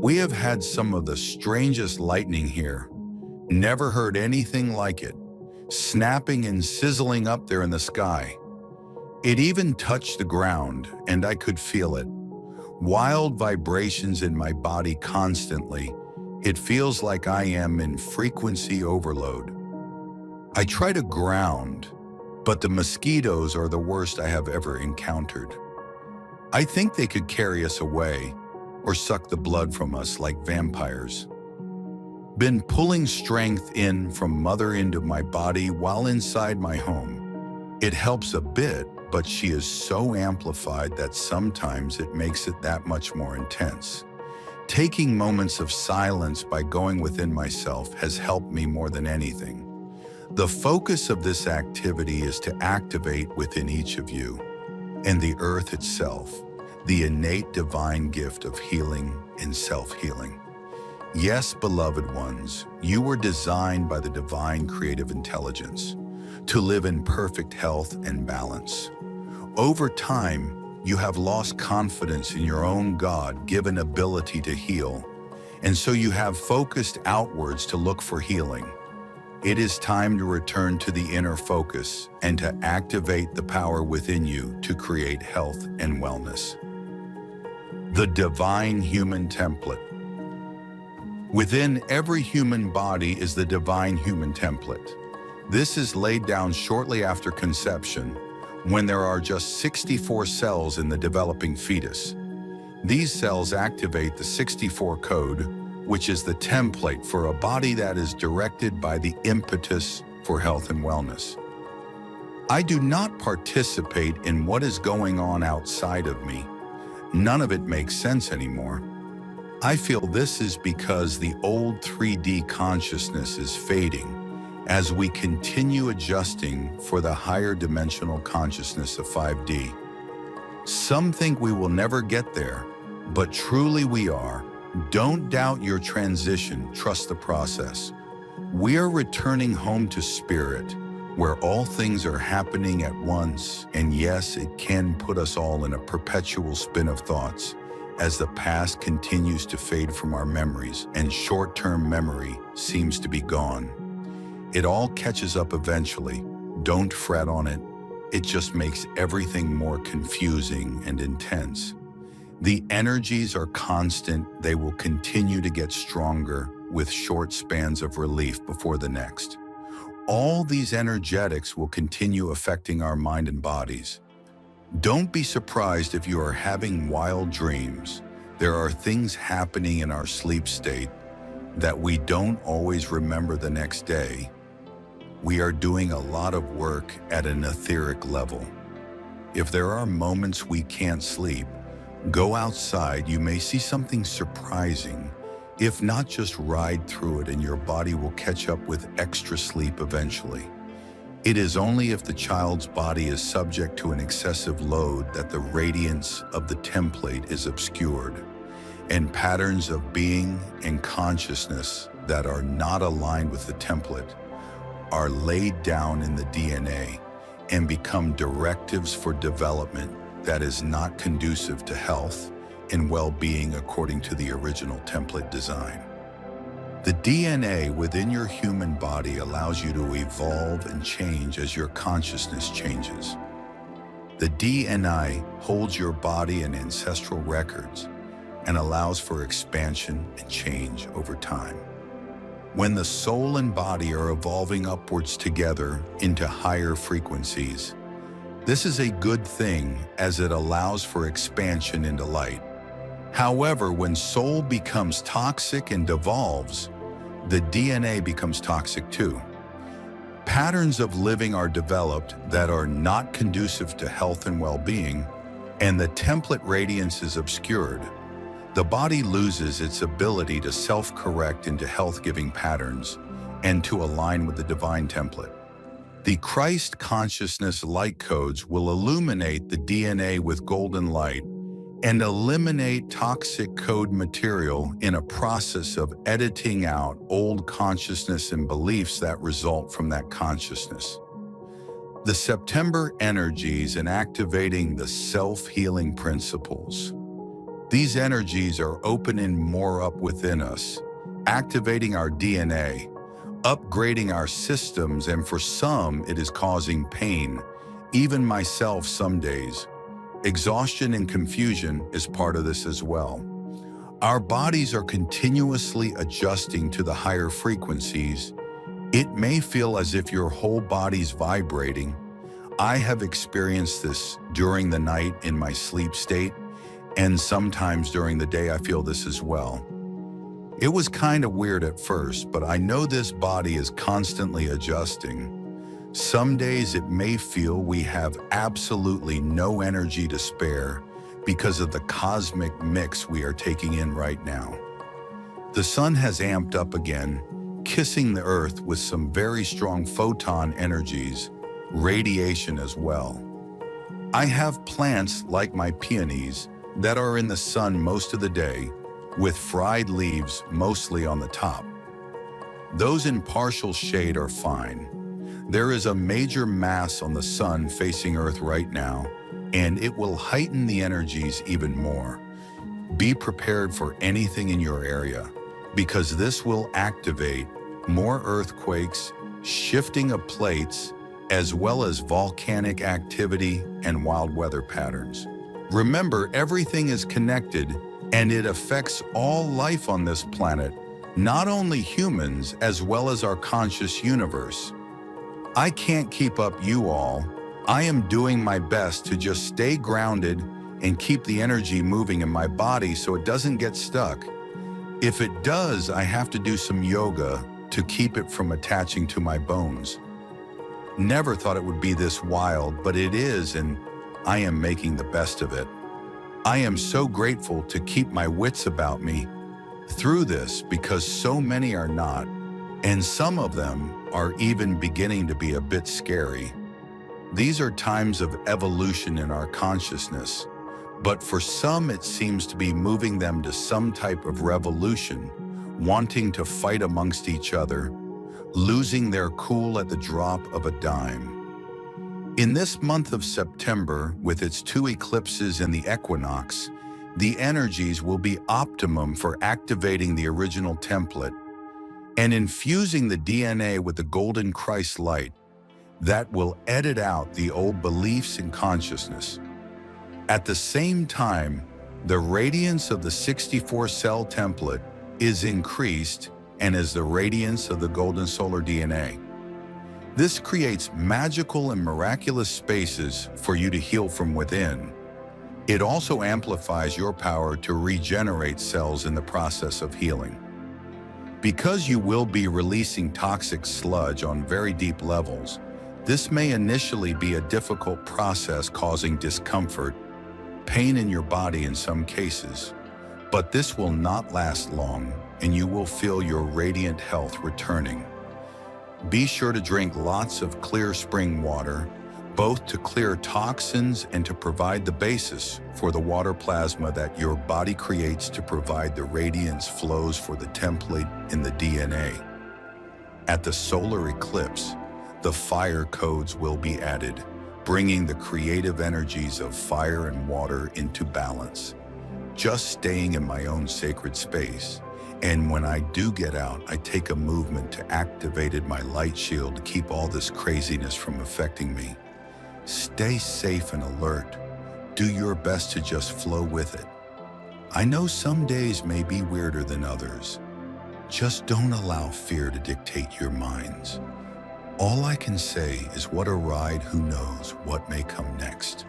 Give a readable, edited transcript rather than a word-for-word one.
We have had some of the strangest lightning here. Never heard anything like it, snapping and sizzling up there in the sky. It even touched the ground, and I could feel it. Wild vibrations in my body constantly. It feels like I am in frequency overload. I try to ground, but the mosquitoes are the worst I have ever encountered. I think they could carry us away or suck the blood from us like vampires. Been pulling strength in from Mother into my body while inside my home. It helps a bit, but she is so amplified that sometimes it makes it that much more intense. Taking moments of silence by going within myself has helped me more than anything. The focus of this activity is to activate within each of you and the earth itself the innate divine gift of healing and self-healing. Yes, beloved ones, you were designed by the divine creative intelligence to live in perfect health and balance. Over time, you have lost confidence in your own God-given ability to heal, and so you have focused outwards to look for healing. It is time to return to the inner focus and to activate the power within you to create health and wellness. The divine human template. Within every human body is the divine human template. This is laid down shortly after conception, when there are just 64 cells in the developing fetus. These cells activate the 64 code, which is the template for a body that is directed by the impetus for health and wellness. I do not participate in what is going on outside of me. None of it makes sense anymore. I feel this is because the old 3D consciousness is fading as we continue adjusting for the higher dimensional consciousness of 5D. Some think we will never get there, but truly we are. Don't doubt your transition, trust the process. We are returning home to spirit, where all things are happening at once, and yes, it can put us all in a perpetual spin of thoughts as the past continues to fade from our memories and short-term memory seems to be gone. It all catches up eventually. Don't fret on it. It just makes everything more confusing and intense. The energies are constant. They will continue to get stronger with short spans of relief before the next. All these energetics will continue affecting our mind and bodies. Don't be surprised if you are having wild dreams. There are things happening in our sleep state that we don't always remember the next day. We are doing a lot of work at an etheric level. If there are moments we can't sleep, go outside. You may see something surprising. If not, just ride through it and your body will catch up with extra sleep eventually. It is only if the child's body is subject to an excessive load that the radiance of the template is obscured, and patterns of being and consciousness that are not aligned with the template are laid down in the DNA and become directives for development that is not conducive to health and well-being according to the original template design. The DNA within your human body allows you to evolve and change as your consciousness changes. The DNA holds your body and ancestral records and allows for expansion and change over time. When the soul and body are evolving upwards together into higher frequencies, this is a good thing as it allows for expansion into light. However, when soul becomes toxic and devolves, the DNA becomes toxic too. Patterns of living are developed that are not conducive to health and well-being, and the template radiance is obscured. The body loses its ability to self-correct into health-giving patterns and to align with the divine template. The Christ consciousness light codes will illuminate the DNA with golden light and eliminate toxic code material in a process of editing out old consciousness and beliefs that result from that consciousness. The September energies and activating the self-healing principles. These energies are opening more up within us, activating our DNA, upgrading our systems, and for some, it is causing pain, even myself some days. Exhaustion and confusion is part of this as well. Our bodies are continuously adjusting to the higher frequencies. It may feel as if your whole body's vibrating. I have experienced this during the night in my sleep state, and sometimes during the day I feel this as well. It was kind of weird at first, but I know this body is constantly adjusting. Some days it may feel we have absolutely no energy to spare because of the cosmic mix we are taking in right now. The sun has amped up again, kissing the earth with some very strong photon energies, radiation as well. I have plants like my peonies that are in the sun most of the day, with fried leaves mostly on the top. Those in partial shade are fine. There is a major mass on the sun facing Earth right now, and it will heighten the energies even more. Be prepared for anything in your area, because this will activate more earthquakes, shifting of plates, as well as volcanic activity and wild weather patterns. Remember, everything is connected, and it affects all life on this planet, not only humans as well as our conscious universe. I can't keep up you all. I am doing my best to just stay grounded and keep the energy moving in my body so it doesn't get stuck. If it does, I have to do some yoga to keep it from attaching to my bones. Never thought it would be this wild, but it is, and I am making the best of it. I am so grateful to keep my wits about me through this because so many are not, and some of them are even beginning to be a bit scary. These are times of evolution in our consciousness, but for some it seems to be moving them to some type of revolution, wanting to fight amongst each other, losing their cool at the drop of a dime. In this month of September, with its 2 eclipses and the equinox, the energies will be optimum for activating the original template and infusing the DNA with the golden Christ light that will edit out the old beliefs and consciousness. At the same time, the radiance of the 64-cell template is increased, and is the radiance of the golden solar DNA. This creates magical and miraculous spaces for you to heal from within. It also amplifies your power to regenerate cells in the process of healing. Because you will be releasing toxic sludge on very deep levels, this may initially be a difficult process causing discomfort, pain in your body in some cases, but this will not last long and you will feel your radiant health returning. Be sure to drink lots of clear spring water, both to clear toxins and to provide the basis for the water plasma that your body creates to provide the radiance flows for the template in the DNA. At the solar eclipse, the fire codes will be added, bringing the creative energies of fire and water into balance. Just staying in my own sacred space. And when I do get out, I take a movement to activate my light shield to keep all this craziness from affecting me. Stay safe and alert. Do your best to just flow with it. I know some days may be weirder than others. Just don't allow fear to dictate your minds. All I can say is what a ride, who knows what may come next.